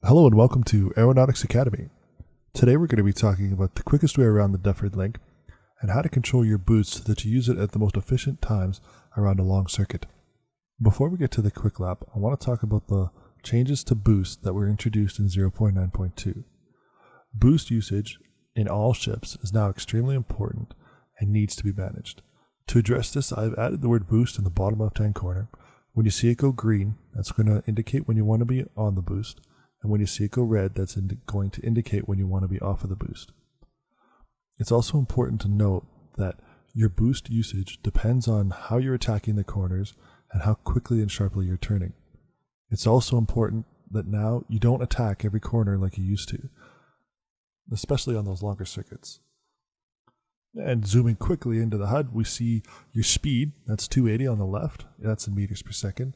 Hello and welcome to Aeronautics Academy. Today we're going to be talking about the quickest way around the Defford Link and how to control your boost so that you use it at the most efficient times around a long circuit. Before we get to the quick lap, I want to talk about the changes to boost that were introduced in 0.9.2. Boost usage in all ships is now extremely important and needs to be managed. To address this, I've added the word boost in the bottom left-hand corner. When you see it go green, that's going to indicate when you want to be on the boost. And when you see it go red, that's going to indicate when you want to be off of the boost. It's also important to note that your boost usage depends on how you're attacking the corners and how quickly and sharply you're turning. It's also important that now you don't attack every corner like you used to, especially on those longer circuits. And zooming quickly into the HUD, we see your speed, that's 280 on the left, that's in meters per second.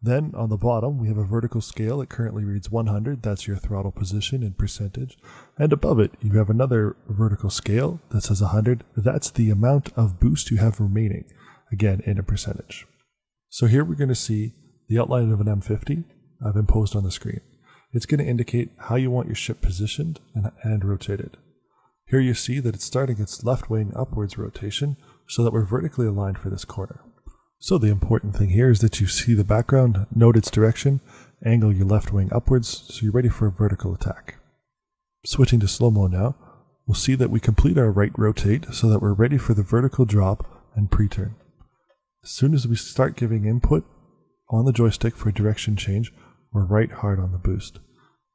Then on the bottom, we have a vertical scale. It currently reads 100. That's your throttle position in percentage. And above it, you have another vertical scale that says 100. That's the amount of boost you have remaining, again, in a percentage. So here we're going to see the outline of an M50 I've imposed on the screen. It's going to indicate how you want your ship positioned and rotated. Here you see that it's starting its left wing upwards rotation so that we're vertically aligned for this corner. So the important thing here is that you see the background, note its direction, angle your left wing upwards so you're ready for a vertical attack. Switching to slow-mo now, we'll see that we complete our right rotate so that we're ready for the vertical drop and pre-turn. As soon as we start giving input on the joystick for a direction change, we're right hard on the boost.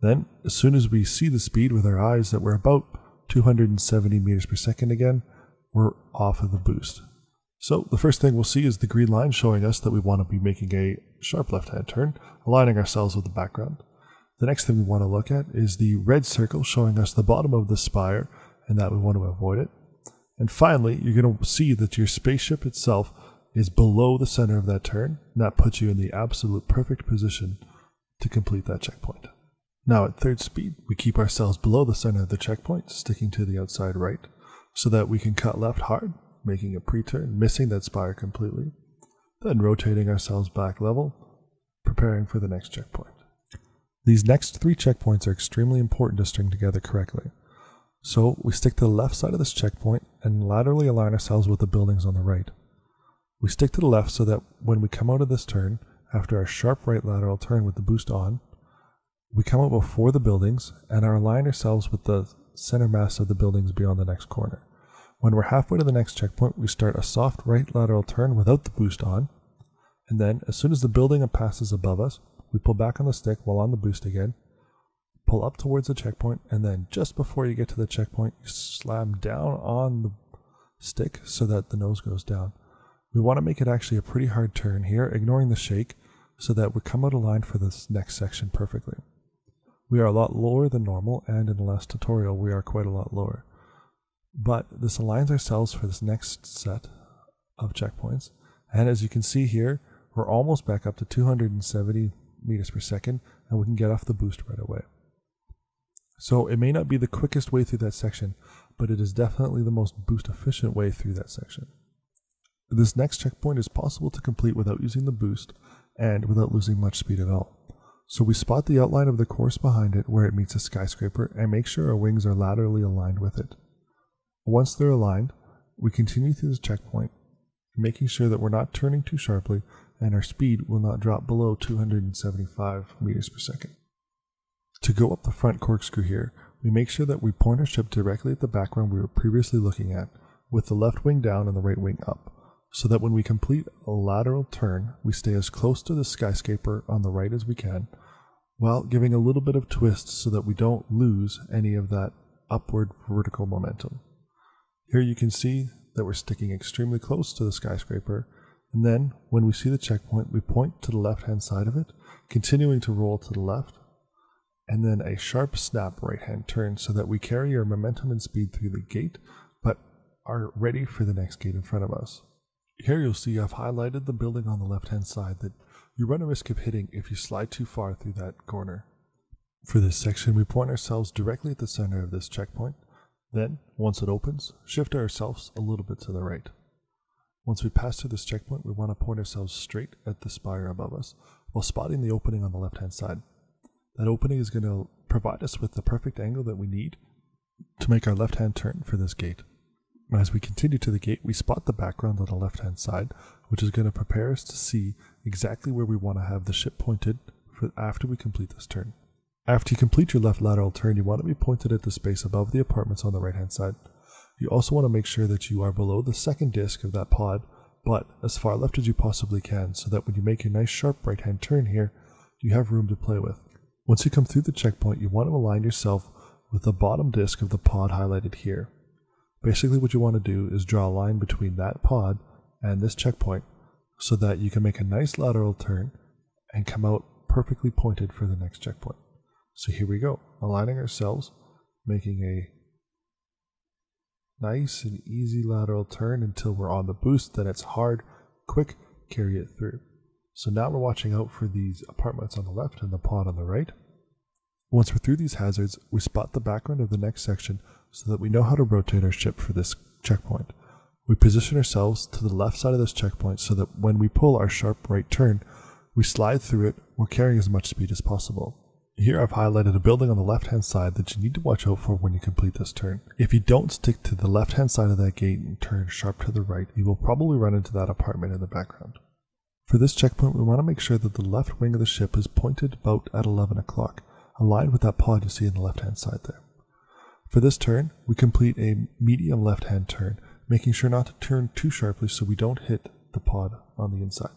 Then, as soon as we see the speed with our eyes that we're about 270 meters per second again, we're off of the boost. So the first thing we'll see is the green line showing us that we want to be making a sharp left-hand turn, aligning ourselves with the background. The next thing we want to look at is the red circle showing us the bottom of the spire and that we want to avoid it. And finally, you're going to see that your spaceship itself is below the center of that turn, and that puts you in the absolute perfect position to complete that checkpoint. Now at third speed, we keep ourselves below the center of the checkpoint, sticking to the outside right, so that we can cut left hard, making a pre-turn, missing that spire completely, then rotating ourselves back level, preparing for the next checkpoint. These next three checkpoints are extremely important to string together correctly. So we stick to the left side of this checkpoint and laterally align ourselves with the buildings on the right. We stick to the left so that when we come out of this turn, after our sharp right lateral turn with the boost on, we come out before the buildings and align ourselves with the center mass of the buildings beyond the next corner. When we're halfway to the next checkpoint, we start a soft right lateral turn without the boost on, and then as soon as the building passes above us, we pull back on the stick while on the boost again, pull up towards the checkpoint, and then just before you get to the checkpoint, you slam down on the stick so that the nose goes down. We want to make it actually a pretty hard turn here, ignoring the shake, so that we come out aligned for this next section perfectly. We are a lot lower than normal, and in the last tutorial, we are quite a lot lower. But this aligns ourselves for this next set of checkpoints. And as you can see here, we're almost back up to 270 meters per second, and we can get off the boost right away. So it may not be the quickest way through that section, but it is definitely the most boost efficient way through that section. This next checkpoint is possible to complete without using the boost and without losing much speed at all. So we spot the outline of the course behind it where it meets a skyscraper and make sure our wings are laterally aligned with it. Once they're aligned, we continue through this checkpoint, making sure that we're not turning too sharply and our speed will not drop below 275 meters per second. To go up the front corkscrew here, we make sure that we point our ship directly at the background we were previously looking at, with the left wing down and the right wing up, so that when we complete a lateral turn, we stay as close to the skyscraper on the right as we can, while giving a little bit of twist so that we don't lose any of that upward vertical momentum. Here you can see that we're sticking extremely close to the skyscraper, and then when we see the checkpoint, we point to the left-hand side of it, continuing to roll to the left, and then a sharp snap right-hand turn so that we carry our momentum and speed through the gate, but are ready for the next gate in front of us. Here you'll see I've highlighted the building on the left-hand side that you run a risk of hitting if you slide too far through that corner. For this section, we point ourselves directly at the center of this checkpoint. Then, once it opens, shift ourselves a little bit to the right. Once we pass through this checkpoint, we want to point ourselves straight at the spire above us, while spotting the opening on the left-hand side. That opening is going to provide us with the perfect angle that we need to make our left-hand turn for this gate. As we continue to the gate, we spot the background on the left-hand side, which is going to prepare us to see exactly where we want to have the ship pointed for after we complete this turn. After you complete your left lateral turn, you want to be pointed at the space above the apartments on the right-hand side. You also want to make sure that you are below the second disc of that pod, but as far left as you possibly can, so that when you make your nice sharp right-hand turn here, you have room to play with. Once you come through the checkpoint, you want to align yourself with the bottom disc of the pod highlighted here. Basically what you want to do is draw a line between that pod and this checkpoint so that you can make a nice lateral turn and come out perfectly pointed for the next checkpoint. So here we go, aligning ourselves, making a nice and easy lateral turn until we're on the boost. Then it's hard, quick, carry it through. So now we're watching out for these apartments on the left and the pod on the right. Once we're through these hazards, we spot the background of the next section so that we know how to rotate our ship for this checkpoint. We position ourselves to the left side of this checkpoint so that when we pull our sharp right turn, we slide through it, we're carrying as much speed as possible. Here I've highlighted a building on the left-hand side that you need to watch out for when you complete this turn. If you don't stick to the left-hand side of that gate and turn sharp to the right, you will probably run into that apartment in the background. For this checkpoint, we want to make sure that the left wing of the ship is pointed about at 11 o'clock, aligned with that pod you see on the left-hand side there. For this turn, we complete a medium left-hand turn, making sure not to turn too sharply so we don't hit the pod on the inside.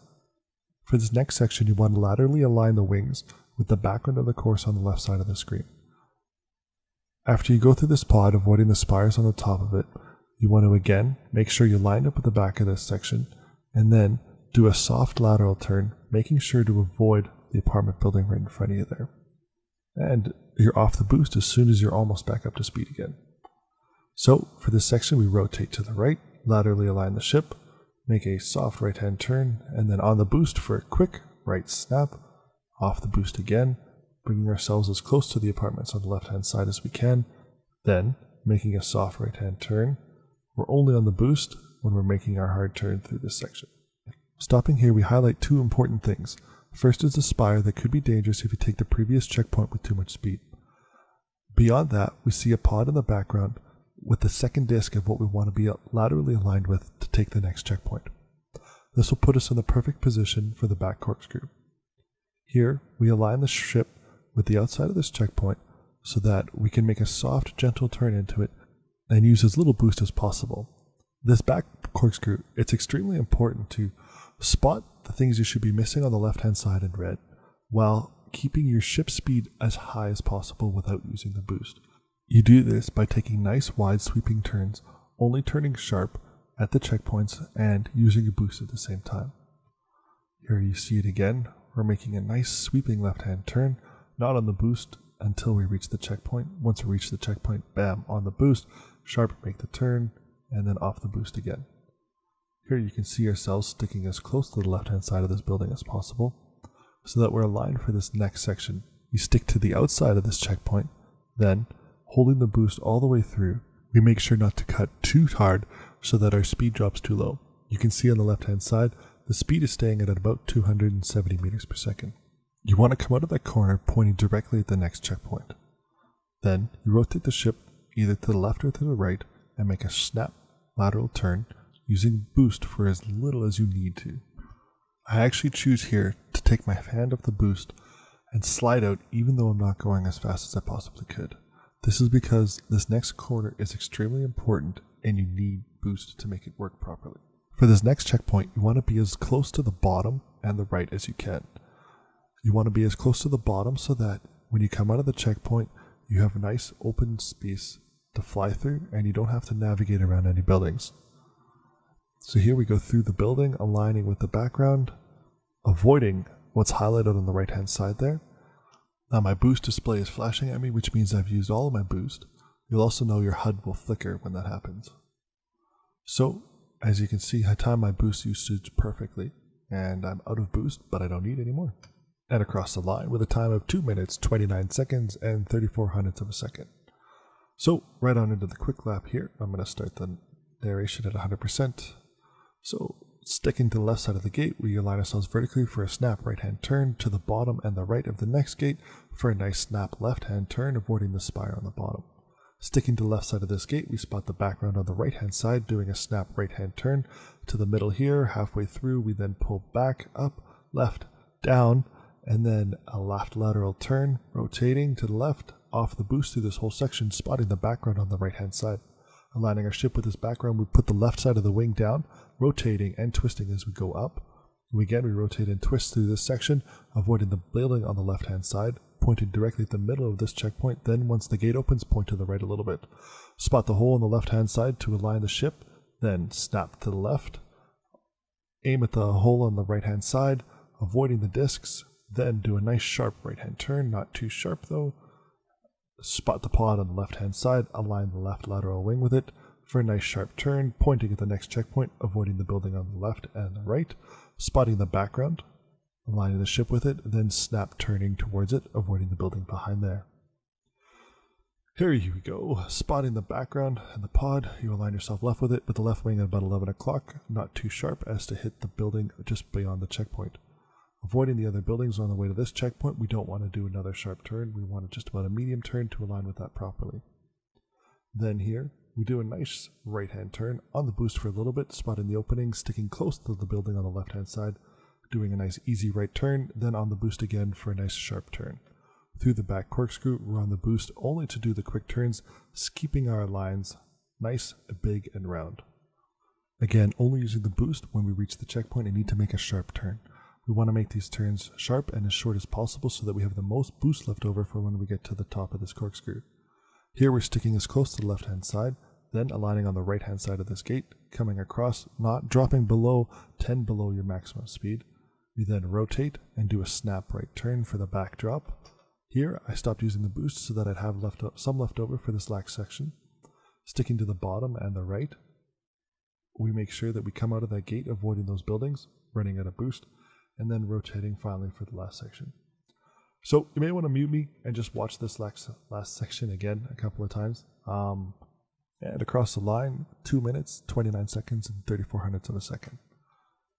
For this next section, you want to laterally align the wings with the background of the course on the left side of the screen. After you go through this pod, avoiding the spires on the top of it, you want to again make sure you line up with the back of this section, and then do a soft lateral turn, making sure to avoid the apartment building right in front of you there. And you're off the boost as soon as you're almost back up to speed again. So for this section, we rotate to the right, laterally align the ship, make a soft right-hand turn, and then on the boost for a quick right snap, off the boost again, bringing ourselves as close to the apartments on the left-hand side as we can, then making a soft right-hand turn. We're only on the boost when we're making our hard turn through this section. Stopping here, we highlight two important things. First is the spire that could be dangerous if you take the previous checkpoint with too much speed. Beyond that, we see a pod in the background with the second disc of what we want to be laterally aligned with to take the next checkpoint. This will put us in the perfect position for the back corkscrew. Here, we align the ship with the outside of this checkpoint so that we can make a soft, gentle turn into it and use as little boost as possible. This back corkscrew, it's extremely important to spot the things you should be missing on the left-hand side in red, while keeping your ship speed as high as possible without using the boost. You do this by taking nice wide sweeping turns, only turning sharp at the checkpoints and using a boost at the same time. Here you see it again. We're making a nice sweeping left-hand turn, not on the boost until we reach the checkpoint. Once we reach the checkpoint, bam, on the boost, sharp, make the turn, and then off the boost again. Here you can see ourselves sticking as close to the left-hand side of this building as possible, so that we're aligned for this next section. You stick to the outside of this checkpoint, then, holding the boost all the way through, we make sure not to cut too hard so that our speed drops too low. You can see on the left-hand side, the speed is staying at about 270 meters per second. You want to come out of that corner pointing directly at the next checkpoint. Then, you rotate the ship either to the left or to the right and make a snap lateral turn, using boost for as little as you need to. I actually choose here to take my hand off the boost and slide out even though I'm not going as fast as I possibly could. This is because this next corner is extremely important and you need boost to make it work properly. For this next checkpoint, you want to be as close to the bottom and the right as you can. You want to be as close to the bottom so that when you come out of the checkpoint, you have a nice open space to fly through and you don't have to navigate around any buildings. So here we go through the building, aligning with the background, avoiding what's highlighted on the right-hand side there. Now my boost display is flashing at me, which means I've used all of my boost. You'll also know your HUD will flicker when that happens. So, as you can see, I time my boost usage perfectly, and I'm out of boost, but I don't need any more. And across the line with a time of 2 minutes, 29 seconds, and 34 hundredths of a second. So, right on into the quick lap here, I'm going to start the narration at 100%. So sticking to the left side of the gate, we align ourselves vertically for a snap right-hand turn to the bottom and the right of the next gate for a nice snap left-hand turn, avoiding the spire on the bottom. Sticking to the left side of this gate, we spot the background on the right-hand side, doing a snap right-hand turn to the middle here. Halfway through, we then pull back, up, left, down, and then a left lateral turn, rotating to the left, off the boost through this whole section, spotting the background on the right-hand side. Aligning our ship with this background, we put the left side of the wing down, rotating and twisting as we go up. We rotate and twist through this section, avoiding the building on the left-hand side, pointing directly at the middle of this checkpoint. Then once the gate opens, point to the right a little bit. Spot the hole on the left-hand side to align the ship, then snap to the left. Aim at the hole on the right-hand side, avoiding the discs, then do a nice sharp right-hand turn, not too sharp though. Spot the pod on the left-hand side, align the left lateral wing with it for a nice sharp turn, pointing at the next checkpoint, avoiding the building on the left and the right, spotting the background, aligning the ship with it, then snap turning towards it, avoiding the building behind there. Here you go, spotting the background and the pod, you align yourself left with it, with the left wing at about 11 o'clock, not too sharp as to hit the building just beyond the checkpoint. Avoiding the other buildings on the way to this checkpoint, we don't want to do another sharp turn, we want just about a medium turn to align with that properly. Then here, we do a nice right-hand turn on the boost for a little bit, spotting the opening, sticking close to the building on the left-hand side, doing a nice easy right turn, then on the boost again for a nice sharp turn. Through the back corkscrew, we're on the boost only to do the quick turns, keeping our lines nice, big, and round. Again, only using the boost when we reach the checkpoint and need to make a sharp turn. We want to make these turns sharp and as short as possible so that we have the most boost left over for when we get to the top of this corkscrew. Here we're sticking as close to the left-hand side, then aligning on the right-hand side of this gate, coming across, not dropping below 10 below your maximum speed. We then rotate and do a snap right turn for the back drop. Here I stopped using the boost so that I'd have some left over for this last section. Sticking to the bottom and the right, we make sure that we come out of that gate avoiding those buildings, running at a boost, and then rotating finally for the last section. So you may want to mute me and just watch this last section again a couple of times. And across the line, 2 minutes, 29 seconds, and 34 hundredths of a second.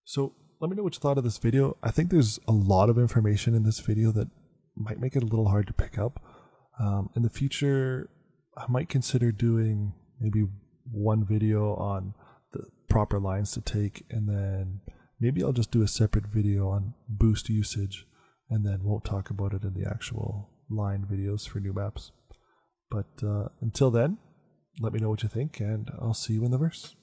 So let me know what you thought of this video. I think there's a lot of information in this video that might make it a little hard to pick up. In the future, I might consider doing maybe one video on the proper lines to take, and then maybe I'll just do a separate video on boost usage, and then won't talk about it in the actual line videos for new maps. But until then, let me know what you think, and I'll see you in the verse.